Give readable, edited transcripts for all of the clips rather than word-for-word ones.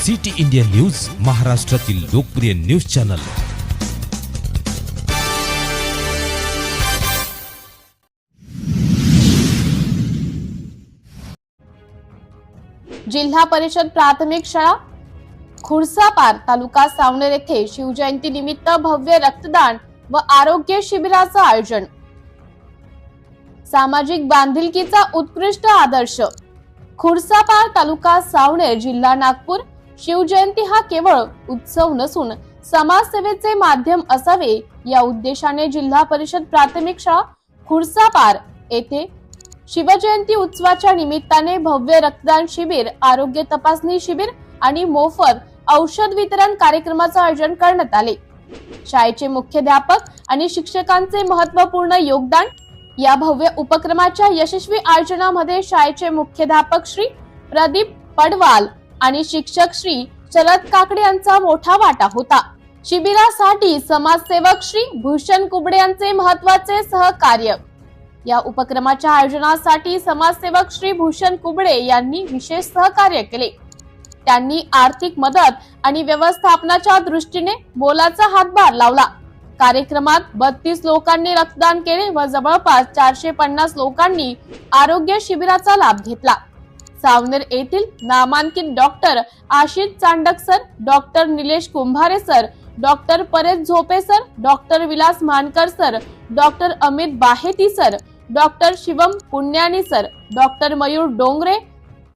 City India news, महाराष्ट्रातील लोकप्रिय news channel. जिल्हा परिषद प्राथमिक शाळा खुर्सापार तालुका सावनेर येथे शिवजयंती निमित्त भव्य रक्तदान व आरोग्य शिबिराचं आयोजन। सामाजिक बांधिलकीचा उत्कृष्ट आदर्श। खुर्सापार तालुका सावनेर जिल्हा नागपूर। शिवजयंती हा केवळ उत्सव नसून समाजसेवेचे माध्यम असावे या उद्देशाने जिल्हा परिषद प्राथमिक शाळा खुर्सापार येथे शिवजयंती उत्सवाच्या निमित्ताने भव्य रक्तदान शिबिर, आरोग्य तपासणी शिबिर आणि मोफत औषध वितरण कार्यक्रमाचे आयोजन करण्यात आले। शाळेचे मुख्याध्यापक आणि शिक्षकांचे महत्त्वपूर्ण योगदान। या भव्य उपक्रमाच्या यशस्वी आयोजनामध्ये शाळेचे मुख्याध्यापक श्री प्रदीप पडवाल आणि शिक्षक श्री शरद काकडे यांचा मोठा वाटा होता। शिबिरासाठी समाजसेवक श्री भूषण कुबडे यांचे महत्त्वाचे सहकार्य। या उपक्रमाच्या आयोजनासाठी समाजसेवक श्री भूषण कुबडे यांनी विशेष सहकार्य केले। त्यांनी आर्थिक मदत आणि व्यवस्थापनाच्या दृष्टीने मोलाचा हातभार लावला। कार्यक्रमात 32 लोकांनी रक्तदान केले व जवळपास 450 लोकांनी आरोग्य शिबिराचा लाभ घेतला। सावनेर येथील नामांकित doctor Ashish Chandak sir, doctor Nilesh Kumbhare sir, doctor Paresh Zope sir, doctor Vilas Mankar sir, doctor Amit Baheti sir, doctor Shivam Punyani sir, doctor Mayur Dongre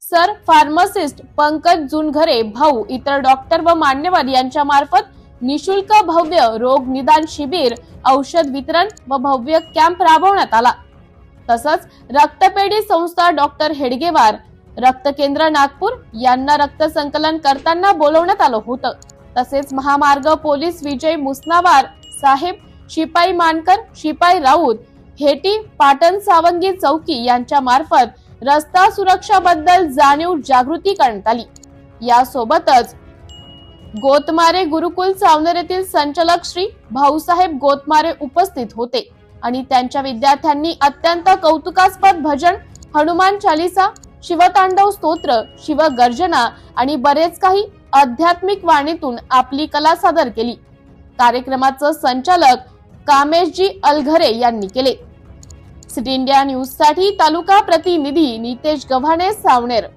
sir, pharmacist Pankaj Junghare भाऊ, इतर डॉक्टर व मान्यवर यांच्या मार्फत निशुल्क भव्य रोग निदान शिबिर, औषध वितरण व भव्य कॅम्प राबवण्यात आला। तसंच रक्तपेढी संस्था डॉक्टर हेडगेवार, रक्त केंद्र नागपूर यांना रक्त संकलन करताना बोलवण्यात आलं होतं। तसेच महामार्ग पोलीस विजय मुसनावार साहेब, शिपाई मानकर, शिपाई राऊत, हेटी पाटण सावंगी चौकी यांच्या मार्फत रस्ता सुरक्षाबद्दल जाणीव जागृती करण्यात आली। यासोबतच गोतमारे गुरुकुल सावनेर येथील संचालक श्री भाऊसाहेब गोतमारे उपस्थित होते आणि त्यांच्या विद्यार्थ्यांनी अत्यंत कौतुकास्पद भजन, हनुमान चालीसा, शिवतांडव स्तोत्र, शिवगर्जना आणि बरेच काही आध्यात्मिक वाणीतून आपली कला सादर केली। कार्यक्रमाचं संचालक कामेशजी अलघरे यांनी केले। सिटी इंडिया न्यूज साठी तालुका प्रतिनिधी नितेश गव्हाणे, सावनेर।